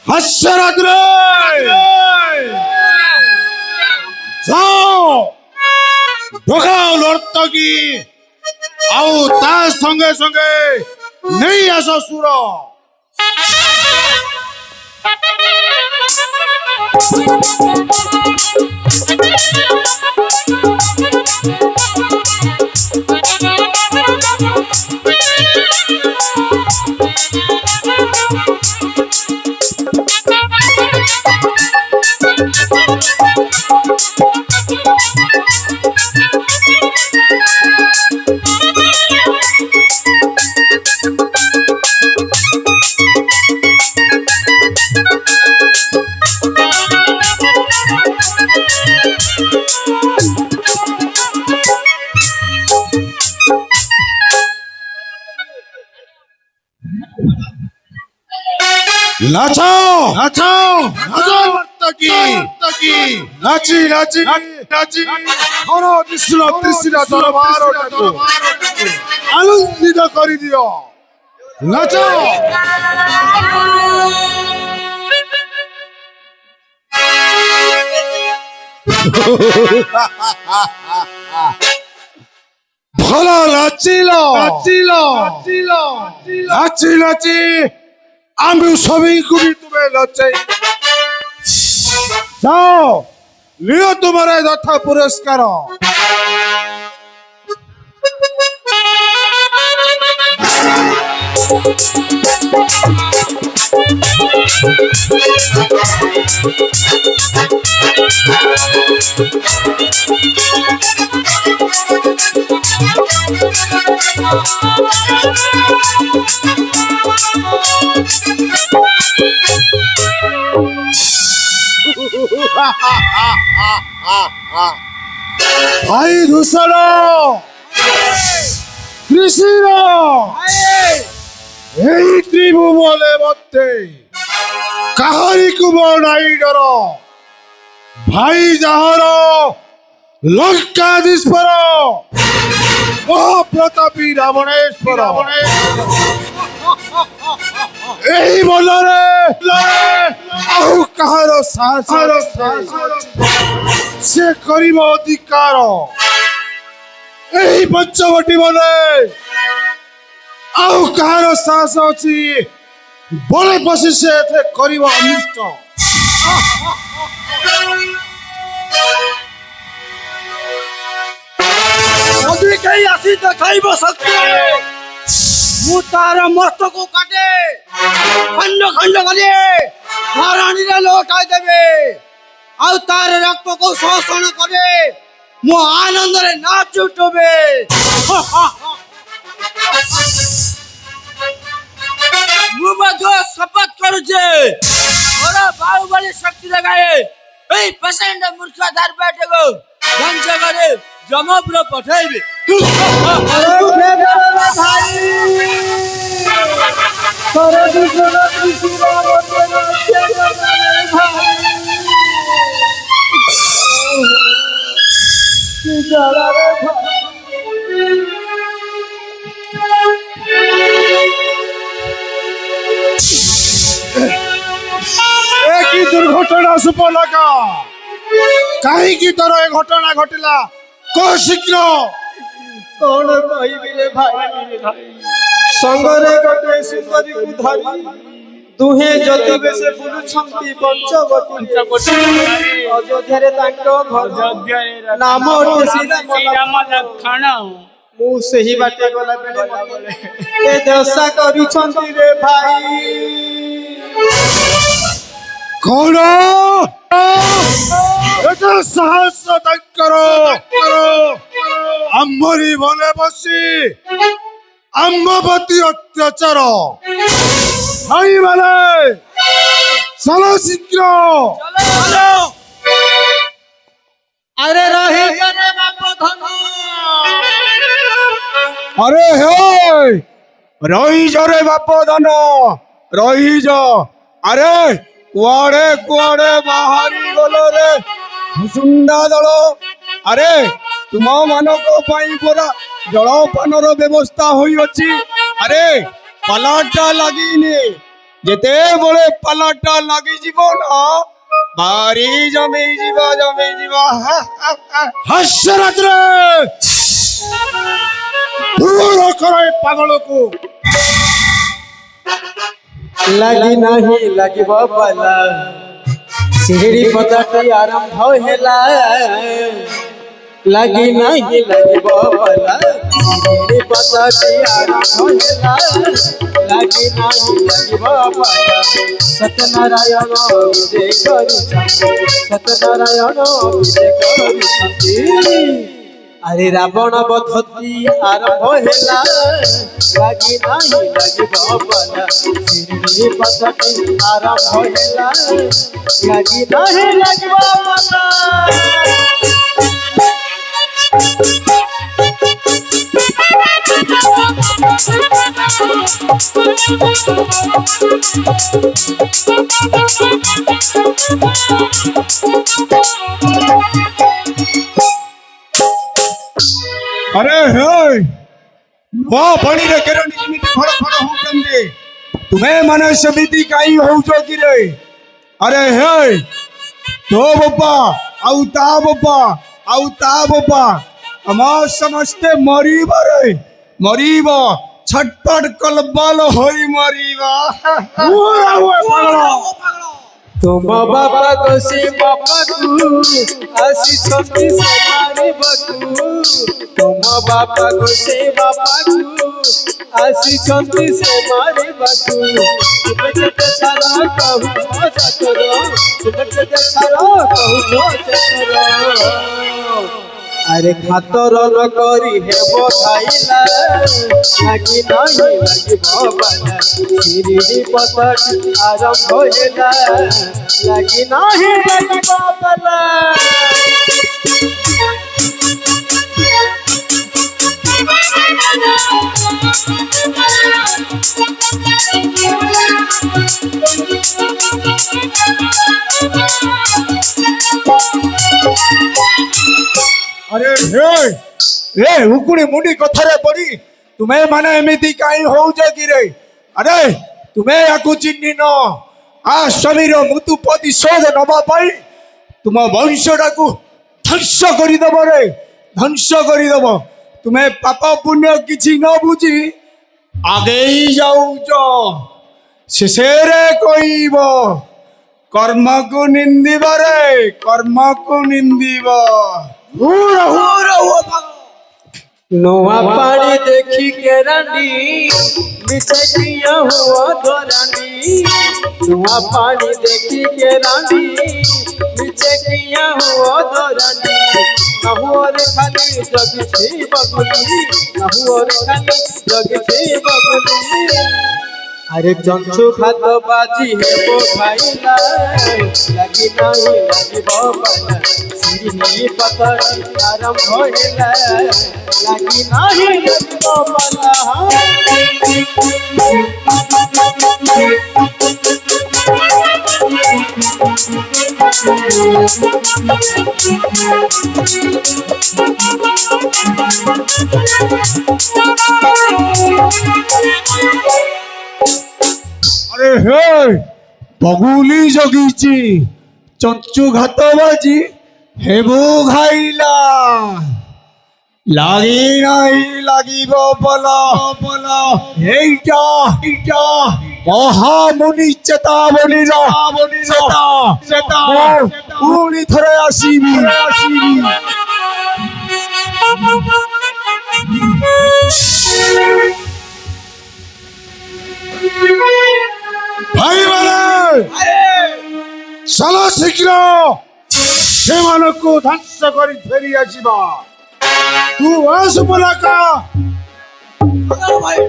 হাস্যরাত্রে যাও ঢোকাও নর্তকী ଆଉ ତା ସଙ୍ଗେ ସଙ୍ଗେ ନେଇ ଆସ ସୁର। নাচাও নাচাও নাচাও নর্তকী নাচি নাচি নাচি ঘন ত্রিশূল ত্রিশূল দরবারটাକୁ আনন্দিত କରି দিও নাচাও। ଭଲ ନାଚିଲ ନାଚିଲ ନାଚି ନାଚି আমি সবাইকে তুমি লজ্জাই যাও লিও তোমার যথা পুরস্কার। ভাই ধূসর কৃষ্ণ এই ত্রিভুবনে মধ্যে কাহারিকু নাই ডর ভাই যাহার লঙ্কাধীশ্বর মহাপ্রতাপী রাবণেশ্বর এই বলরে আহু কাহার সাহস সে করিব অধিকার এই পঞ্চবটী বলে আহু কাহার সাহস অছি বলে বসি সে এতে করিব অনিষ্ট। যদি কেই আসি দেখাইব শক্তি ମୁଁ ତାର ମସ୍ତକୁ କାଟେ ଖଣ୍ଡ ଖଣ୍ଡ କରି ଧରଣୀରେ ଲଉଟାଇ ଦେବେ ଆଉ ତାର ରକ୍ତକୁ ଶୋଷଣ କରେ ମୁଁ ଆନନ୍ଦରେ ନାଚି ଉଠିବେ। ମୁଁ ମଧ୍ୟ ଶପଥ କରୁଛି ମୋର ବାହୁବଳୀ ଶକ୍ତି ଲଗାଏ ଏଇ ପେସେଣ୍ଟ ମୂର୍ଖ ଦରବାରଟାକୁ ଧ୍ୱଂସ କରି ଯମପୁର ପଠାଇବେ। কি দুর্ঘটনা সুপলকা কাহিকি তোর এ ঘটনা ঘটিলা কহ শীঘ্র। କଣ କହିବି ରେ ଭାଇ ସଙ୍ଗରେ ଗୋଟେ ସୁନ୍ଦରୀକୁ ଧରି ଦୁହେଁ ଯଦି ବେଶେ ବୁଲୁଛନ୍ତି ପଞ୍ଚବଟୀ ଅଯୋଧ୍ୟାରେ ତାଙ୍କ ଘର ନାମ ଶ୍ରୀରାମ ଲକ୍ଷ୍ମଣ। ମୁଁ ସେହି ବାଟେ ଗଲା ବେଳେ ଏ ଦଶା କରିଛନ୍ତି ରେ ଭାଇ। କଣ এটা সাহস তাঙ্কর ଆମରି ବନେ ବସି ଆମ ପ୍ରତି ଅତ୍ୟାଚାର ଭାଇମାନେ ଚାଲ ଶୀଘ୍ର। আরে রহিজ রে বাপ ধন আরে হে রহিজ রে বাপ ধন রহিজ আরে কুয়াড়ে কুয়াড়ে বাহারি গলো রে ভুসুন্ডা দল আরে ତୁମ ମାନଙ୍କ ପାଇଁ ପରା ଜଳପାନର ବ୍ୟବସ୍ଥା ହୋଇଅଛି। ଆରେ ପାଲାଟା ଲାଗିନି, ଯେତେବେଳେ ପାଲାଟା ଲାଗିଯିବ ନା ଭାରି ଜମେଇଯିବ। ହାସ୍ୟରାଜରେ ଦୂର କର ଏ ପାଗଳକୁ। লাগি নাহি লাগিব পালা সিঁড়ি পদাটি আরম্ভ হেলা লাগি নাহি লাগিব পালা সিঁড়ি পদাটি আরম্ভ হেলা লাগি নাহি লাগিব পালা সত্যনারায়ণ বিজে করিছন্তি সত্যনারায়ণ বিজে করিছন্তি আরে রাবণ বধতি আরম্ভ হেলা লাগি নাহি লাগিব পালা সিঁড়ি পদাটি আরম্ভ হেলা লাগি নাহি লাগিব পালা अरे हे वा पानी रे केरणी जिमिति फड़ होउचंदी तुम्हें माने समिति काई होउचो कि रे। अरे हे तो बाबा आउ ता बाबा हम समस्ते मरीब रे मरीब छटपट कलबल होई मरीबा। पूरा हुए पागल। तुम बाबा गोसी बाबा कु आसी छंती से मारिबकु तुम बाबा गोसी बाबा कु आसी छंती से मारिबकु तुम जते छारा कहू मजा करो तुम जते छारा कहू मजा करो अरे खातर न करी हेबो खाइला लागी नहीं লাগিব পালা সিঁড়ি পদাটি আরম্ভ হেলা লাগি নাহি লাগিব পালা अरे हे हुकुड़ी मुंडी कथारे पड़ी तुम्हें माने एमिति काई होउछ कि रे। अरे तुम्हें याकु चिन्नी न आ स्वामीर मृत्यु प्रतिशोध नबा पाई तुम वंशटाकू ध्वंस करिदेव रे ध्वंस करिदेव। तुम्हें पाप पुण्य किछि न बुझी आगेई जाउछ शेषेरे कइब कर्म को निंदिब रे कर्म को निंदिब। पूरा हुआ पागल। नोआ पानी देखी के रानी मिठकिया हुआ धरानी नोआ पानी देखी के रानी मिठकिया हुआ धरानी नहुआर खाली जग छी बगुली नहुआर खाली जग छी बगुली अरे चंचु खात बाजी हेबो खाइला लागी नाही লাগিব पाला सिंही पतरी आरंभ हेला लागी नाही লাগিব पाला अरे हे बगुली जगीची चंचु घात बाजी हेबो खाइला লাগি নাই লাগিব বলা বলা এইটা মহামুনি চেতাবলী চেতা চেতা পুনি ধরে আসিবি भाई माने चलो शीघ्र सेमानकु ध्वंस करी फेरी आसीबा। तू आस बोला का भाई